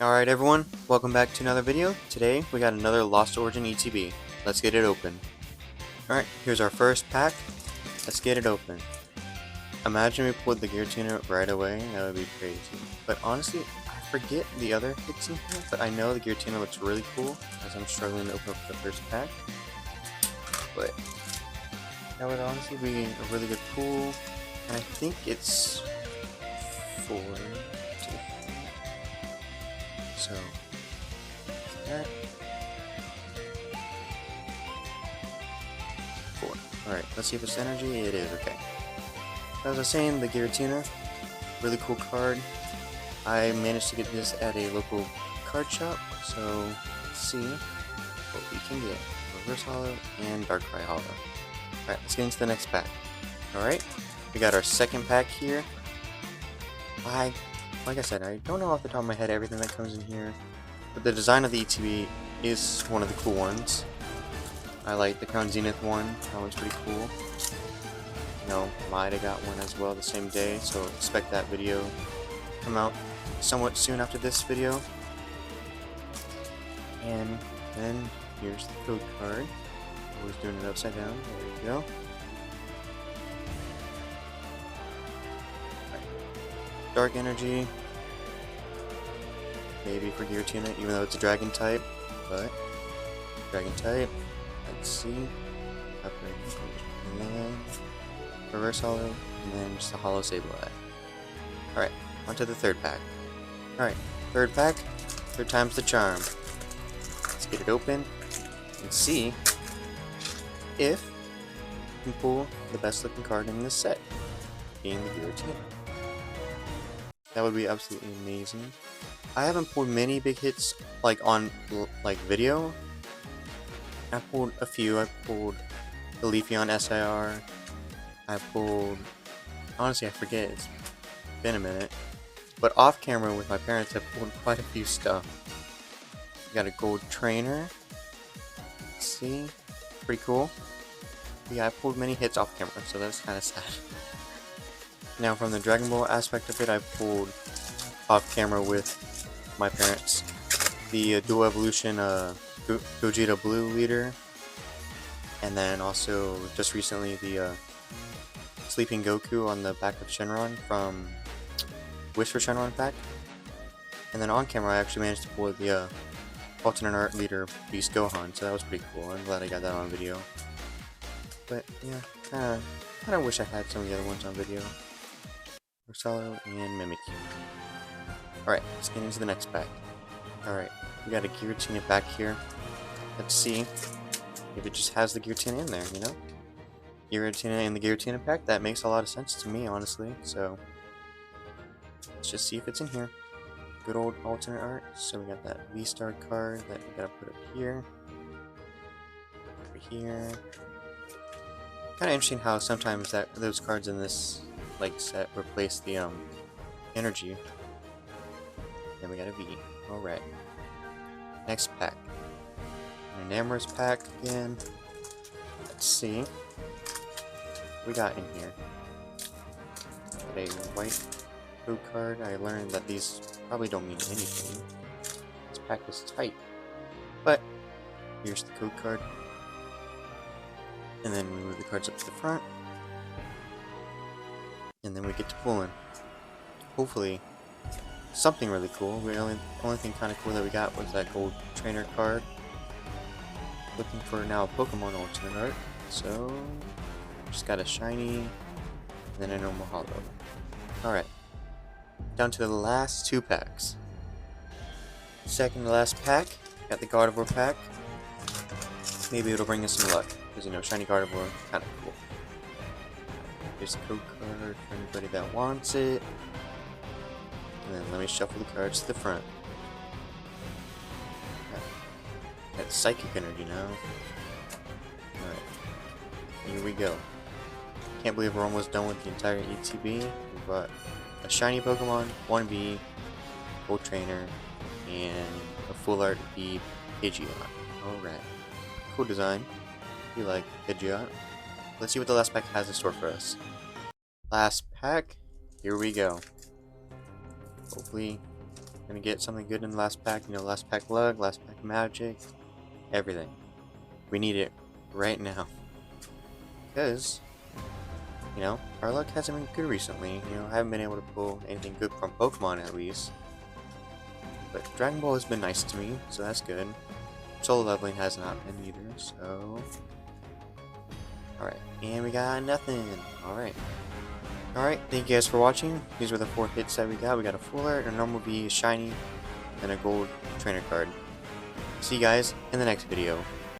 Alright everyone, welcome back to another video. Today we got another Lost Origin ETB. Let's get it open. Alright, here's our first pack. Let's get it open. Imagine we pulled the Giratina right away, that would be crazy. But honestly, I forget the other hits in here, but I know the Giratina looks really cool as I'm struggling to open up the first pack. But that would honestly be a really good pull, and I think it's 4 to so that 4. Alright, let's see if it's energy. It is, okay. As I was saying, the Giratina, really cool card. I managed to get this at a local card shop, so let's see what we can get. Reverse Hollow and Darkrai Hollow. Alright, let's get into the next pack. Alright, we got our second pack here. Like I said, I don't know off the top of my head everything that comes in here, but the design of the ETB is one of the cool ones. I like the Crown Zenith one, that one's pretty cool. You know, might have got one as well the same day, so expect that video to come out somewhat soon after this video. And then here's the code card. Always doing it upside down, there we go. Dark Energy, maybe for Giratina, even though it's a Dragon type, but Dragon type, let's see, upgrade, and then Reverse Hollow, and then just a Hollow Sableye. Alright, on to the third pack. Alright, third pack, third time's the charm. Let's get it open and see if we can pull the best looking card in this set, being the Giratina. That would be absolutely amazing. I haven't pulled many big hits like on video. I pulled a few. I pulled the Leafeon SIR. I pulled, honestly I forget, it's been a minute. But off camera with my parents I pulled quite a few stuff. We got a gold trainer. Let's see, pretty cool. But yeah, I pulled many hits off camera, so that's kind of sad. Now from the Dragon Ball aspect of it, I pulled off camera with my parents the Dual Evolution Gogeta Blue leader, and then also just recently the Sleeping Goku on the back of Shenron from Wish for Shenron pack. And then on camera I actually managed to pull the alternate art leader Beast Gohan, so that was pretty cool. I'm glad I got that on video. But yeah, kinda wish I had some of the other ones on video. Rosallo and Mimikyu. Alright, let's get into the next pack. Alright, we got a Giratina back here. Let's see if it just has the Giratina in there, you know? Giratina in the Giratina pack, that makes a lot of sense to me, honestly. So, let's just see if it's in here. Good old alternate art. So we got that V-Star card that we gotta put up here. Over here. Kinda interesting how sometimes those cards in this set replace the energy. Then we got a V. Alright. Next pack. An Enamorous pack again. Let's see what we got in here. Got a white code card. I learned that these probably don't mean anything. This pack is tight. But here's the code card. And then we move the cards up to the front. And then we get to pulling. Hopefully, something really cool. The only thing kind of cool that we got was that gold trainer card. Looking for now a Pokemon alternate art. So, just got a shiny, and then a normal hollow. Alright, down to the last two packs. Second to last pack, got the Gardevoir pack. Maybe it'll bring us some luck, because you know, shiny Gardevoir, kind of cool. Here's the code card for anybody that wants it. And then let me shuffle the cards to the front. Got Psychic Energy now. Alright. Here we go. Can't believe we're almost done with the entire ETB. We've got a shiny Pokemon, 1B, Gold Trainer, and a full art B Pidgeot. Alright. Cool design. We like Pidgeot. Let's see what the last pack has in store for us. Last pack, here we go. Hopefully Gonna get something good in the last pack. You know, last pack luck, last pack magic, everything. We need it right now. Because, you know, our luck hasn't been good recently. You know, I haven't been able to pull anything good from Pokemon at least. But Dragon Ball has been nice to me, so that's good. Solo leveling has not been either, so... Alright, and we got nothing. Alright. Alright, thank you guys for watching. These were the 4 hits that we got. We got a Full Art, a normal V, a shiny, and a gold trainer card. See you guys in the next video.